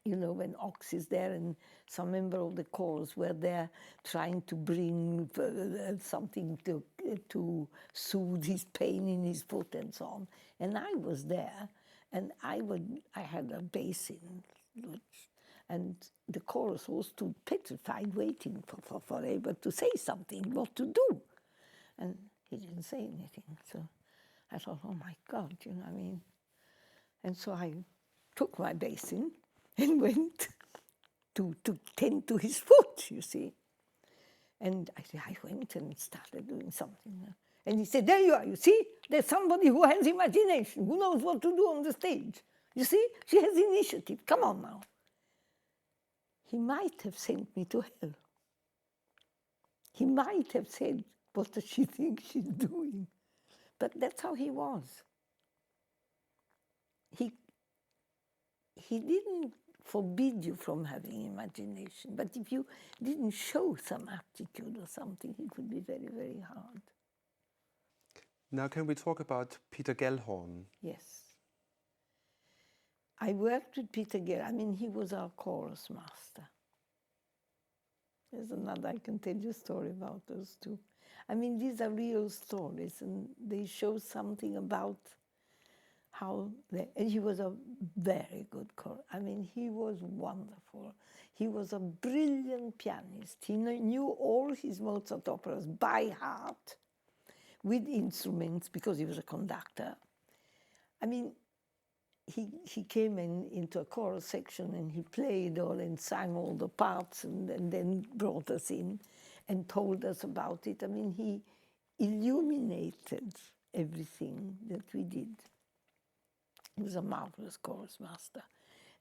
you know, when Ox is there and some member of the chorus were there trying to bring something to soothe his pain in his foot and so on. And I was there, and I had a basin, and the chorus was too petrified, waiting for Ebert to say something, what to do. And he didn't say anything. So I thought, oh my God, you know what I mean? And so I took my basin and went to tend to his foot, you see. And I went and started doing something. And he said, there you are, you see? There's somebody who has imagination, who knows what to do on the stage. You see? She has initiative. Come on now. He might have sent me to hell. He might have said, what does she think she's doing? But that's how he was. He didn't forbid you from having imagination, but if you didn't show some aptitude or something, it could be very, very hard. Now, can we talk about Peter Gellhorn? Yes. I worked with Peter Gellhorn. I mean, he was our chorus master. There's another, I can tell you a story about those two. I mean, these are real stories, and they show something about and he was a very good chorus. I mean, he was wonderful. He was a brilliant pianist. He knew all his Mozart operas by heart, with instruments, because he was a conductor. I mean, he came into a chorus section and he played all and sang all the parts and then brought us in and told us about it. I mean, he illuminated everything that we did. He was a marvelous chorus master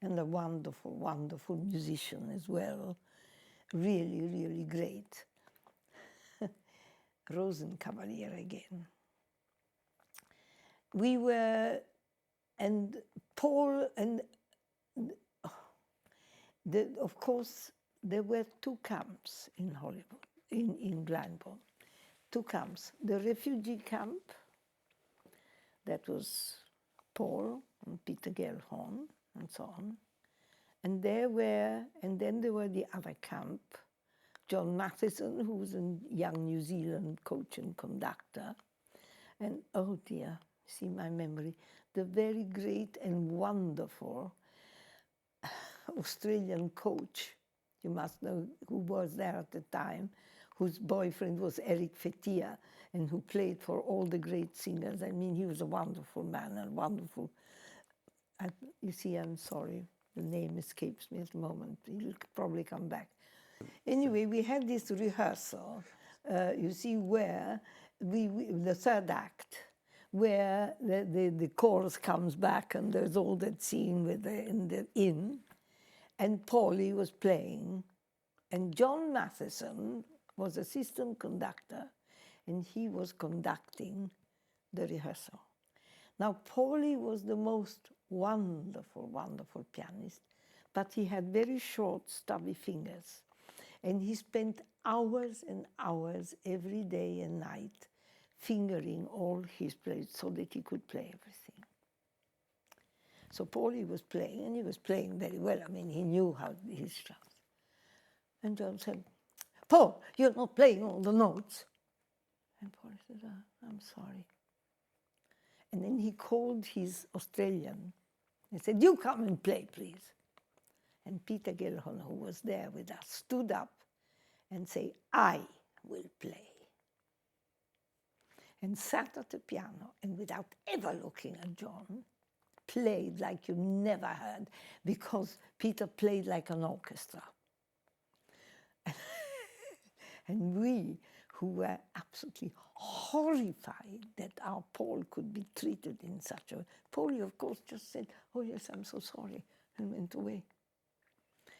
and a wonderful, wonderful musician as well. Really, really great. Rosenkavalier again. We were, and Paul, and of course, there were two camps in Hollywood, in Glyndebourne. Two camps. The refugee camp, that was Paul and Peter Gellhorn and so on. And then there were the other camp, John Matheson, who was a young New Zealand coach and conductor. And oh dear, see my memory, the very great and wonderful Australian coach, you must know who was there at the time, whose boyfriend was Eric Fettia, and who played for all the great singers. I mean, he was a wonderful man and wonderful. You see, I'm sorry, the name escapes me at the moment. He'll probably come back. Anyway, we had this rehearsal, you see, where the third act, where the chorus comes back and there's all that scene with the inn, and Paulie was playing, and John Matheson was assistant conductor, and he was conducting the rehearsal. Now, Paulie was the most wonderful, wonderful pianist, but he had very short, stubby fingers. And he spent hours and hours every day and night fingering all his plays so that he could play everything. So Paulie was playing, and he was playing very well. I mean, he knew how his stuff. And John said, "Paul, you're not playing all the notes." And Paul said, "I'm sorry." And then he called his Australian. He said, "You come and play, please." And Peter Gellhorn, who was there with us, stood up and said, "I will play." And sat at the piano, and without ever looking at John, played like you never heard, because Peter played like an orchestra. And we, who were absolutely horrified that our Paul could be treated in such a way. Paulie, of course, just said, "Oh yes, I'm so sorry," and went away.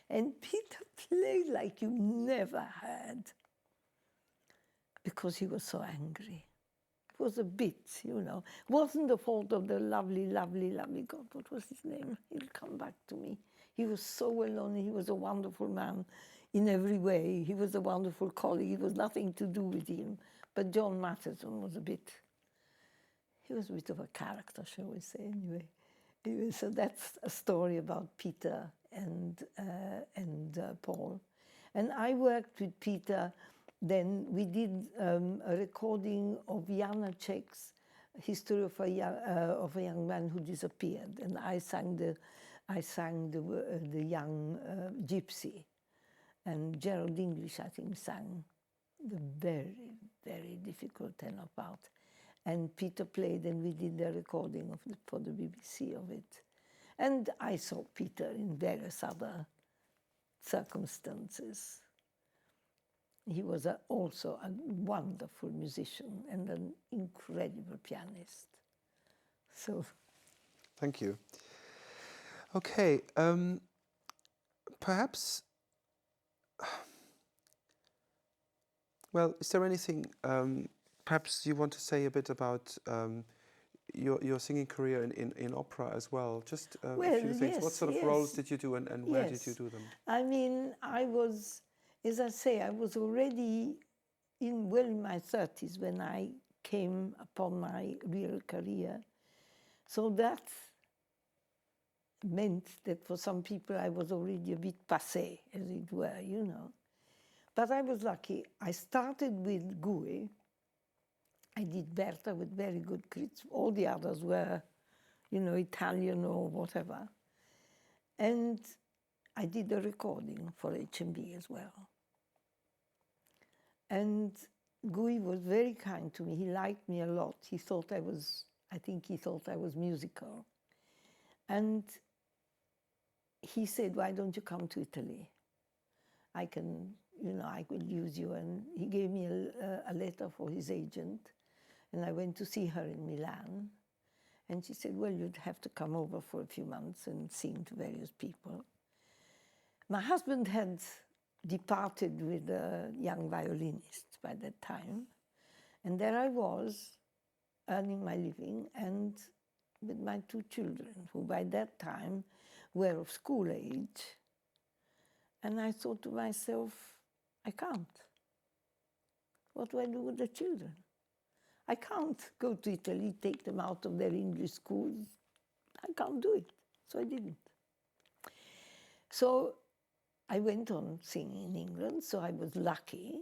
And Peter played like you never heard, because he was so angry. It was a bit, you know. It wasn't the fault of the lovely, lovely, lovely God. What was his name? He'll come back to me. He was so well known. He was a wonderful man in every way. He was a wonderful colleague. It was nothing to do with him. But John Matheson was he was a bit of a character, shall we say, anyway. So that's a story about Peter and Paul. And I worked with Peter. Then we did a recording of Janacek's History of a Young Man Who Disappeared, and I sang the young gypsy, and Gerald English, I think, sang the very, very difficult tenor part, and Peter played, and we did the recording for the BBC of it, and I saw Peter in various other circumstances. He was also a wonderful musician and an incredible pianist. So, thank you. Okay, perhaps. Well, is there anything perhaps you want to say a bit about your singing career in opera as well? Just a few things. What sort of roles did you do, and where did you do them? I mean, I was, as I say, I was already in my 30s when I came upon my real career. So that meant that for some people I was already a bit passé, as it were, you know. But I was lucky. I started with Gue. I did Berta with very good critics. All the others were, you know, Italian or whatever. And I did a recording for HMB as well. And Gue was very kind to me. He liked me a lot. He thought I think he thought I was musical. And he said, "Why don't you come to Italy? I can, you know, I will use you." And he gave me a letter for his agent. And I went to see her in Milan. And she said, "Well, you'd have to come over for a few months and sing to various people." My husband had departed with a young violinist by that time. And there I was, earning my living, and with my 2 children, who by that time were of school age. And I thought to myself, I can't. What do I do with the children? I can't go to Italy, take them out of their English schools. I can't do it. So I didn't. So I went on singing in England, so I was lucky.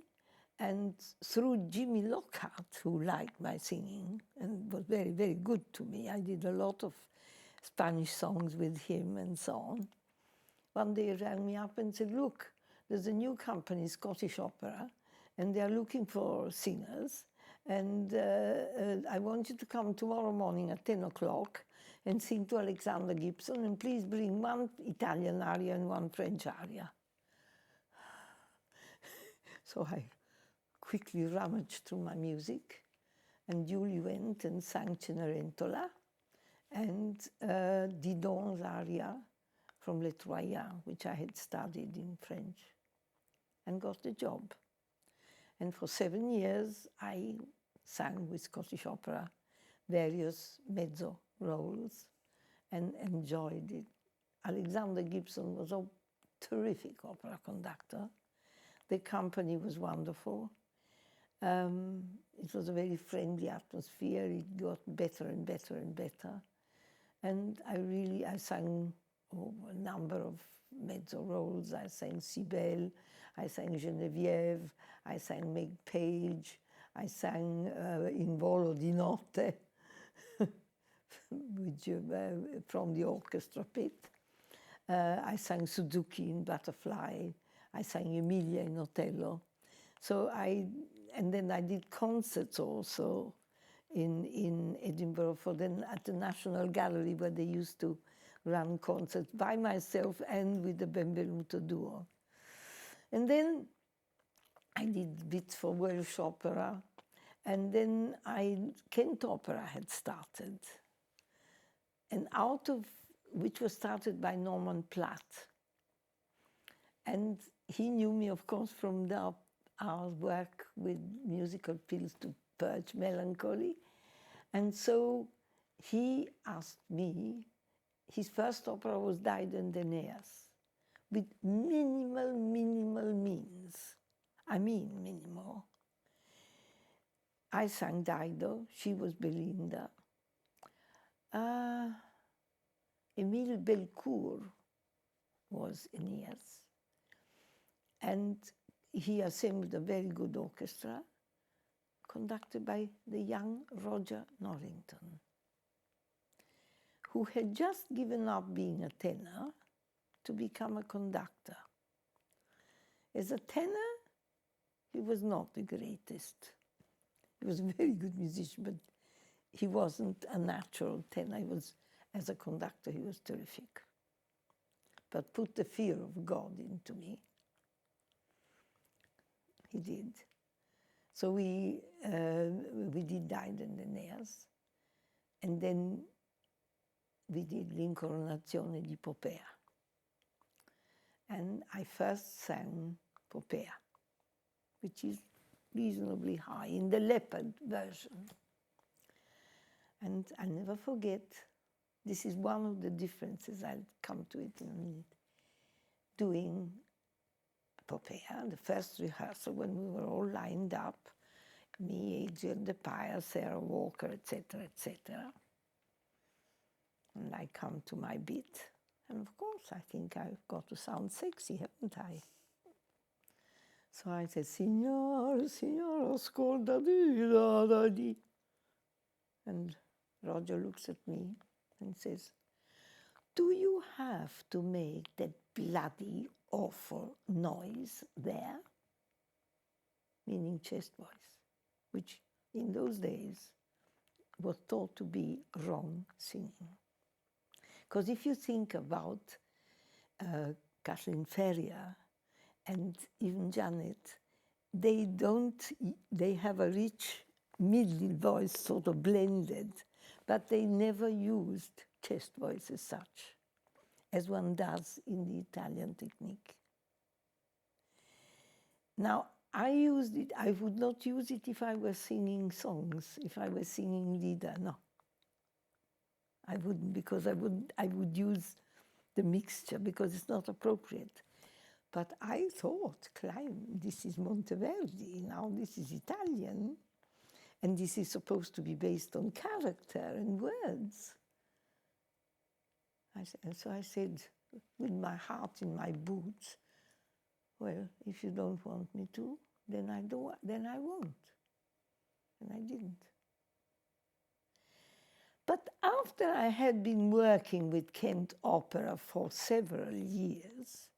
And through Jimmy Lockhart, who liked my singing and was very, very good to me, I did a lot of Spanish songs with him and so on. One day he rang me up and said, "Look, there's a new company, Scottish Opera, and they're looking for singers. And I want you to come tomorrow morning at 10 o'clock and sing to Alexander Gibson, and please bring 1 Italian aria and 1 French aria." So I quickly rummaged through my music, and Julie went and sang Cenerentola and Didon's aria from Les Troyens, which I had studied in French, and got the job. And for 7 years, I sang with Scottish Opera various mezzo roles and enjoyed it. Alexander Gibson was a terrific opera conductor. The company was wonderful. It was a very friendly atmosphere. It got better and better and better. And I sang a number of mezzo roles. I sang Cybele, I sang Geneviève, I sang Meg Page, I sang In Volo di Notte, which, from the orchestra pit. I sang Suzuki in Butterfly. I sang Emilia in Otello. And then I did concerts also in Edinburgh at the National Gallery, where they used to run concerts by myself and with the Benvenuto Duo. And then I did bits for Welsh opera, and then Kent Opera had started, and which was started by Norman Platt. And he knew me, of course, from our work with musical pills to purge melancholy. And so he asked me, his first opera was Dido and Aeneas, with minimal means. I mean minimal. I sang Dido, she was Belinda. Émile Belcourt was Aeneas. And he assembled a very good orchestra, conducted by the young Roger Norrington, who had just given up being a tenor to become a conductor. As a tenor, he was not the greatest. He was a very good musician, but he wasn't a natural tenor. As a conductor, he was terrific, but put the fear of God into me. He did. So we did Dido and Aeneas, and then we did L'Incoronazione di Popea. And I first sang Popea, which is reasonably high, in the leopard version. And I'll never forget, this is one of the differences, I'll come to it in a minute, doing Popea, the first rehearsal when we were all lined up, me, Adrian DePire, Sarah Walker, etc., etc. And I come to my bit, and of course I think I've got to sound sexy, haven't I? So I said, Signor, ascolta di da da di. And Roger looks at me and says, do you have to make that bloody awful noise there? Meaning chest voice, which in those days was thought to be wrong singing. Because if you think about Kathleen Ferrier and even Janet, they have a rich middle voice, sort of blended, but they never used chest voice as such, as one does in the Italian technique. Now, I used it, I would not use it if I were singing songs, if I were singing lieder, no. I wouldn't, because I would use the mixture, because it's not appropriate. But I thought, this is Monteverdi, now this is Italian, and this is supposed to be based on character and words. And so I said, with my heart in my boots, well, if you don't want me to, then I won't. And I didn't. But after I had been working with Kent Opera for several years,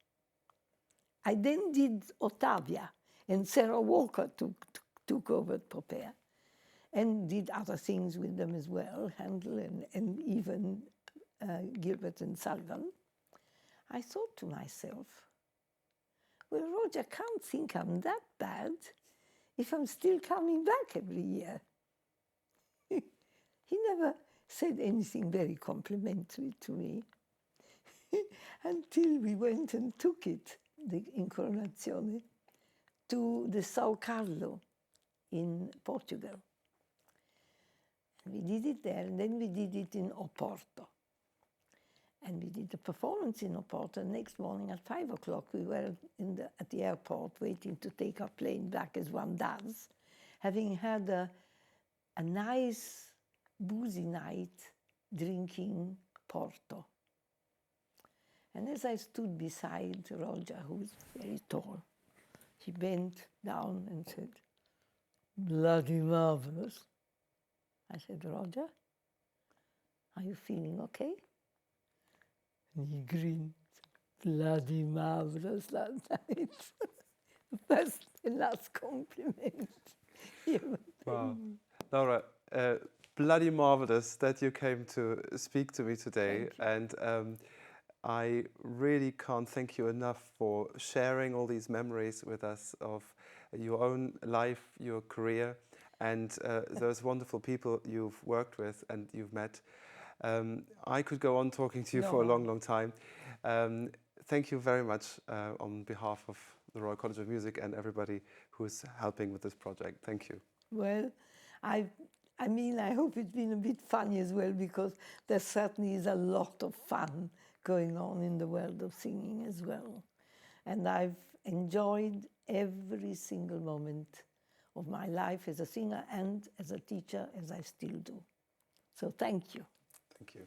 I then did Ottavia, and Sarah Walker took over Popea, and did other things with them as well, Handel and even Gilbert and Sullivan. I thought to myself, well, Roger can't think I'm that bad if I'm still coming back every year. He never said anything very complimentary to me until we went and took it, the Incoronazione, to the São Carlo in Portugal. And we did it there, and then we did it in Oporto. And we did the performance in Oporto. The next morning at 5 o'clock, we were at the airport waiting to take our plane back, as one does, having had a nice boozy night, drinking Porto. And as I stood beside Roger, who was very tall, he bent down and said, "Bloody marvelous." I said, "Roger, are you feeling okay?" And he grinned. "Bloody marvelous last night." The first and last compliment. Wow. Laura, bloody marvelous that you came to speak to me today. And I really can't thank you enough for sharing all these memories with us of your own life, your career, and those wonderful people you've worked with and you've met. I could go on talking to you for a long, long time. Thank you very much on behalf of the Royal College of Music and everybody who's helping with this project. Thank you. Well, I mean, I hope it's been a bit funny as well, because there certainly is a lot of fun going on in the world of singing as well. And I've enjoyed every single moment of my life as a singer and as a teacher, as I still do. So thank you. Thank you.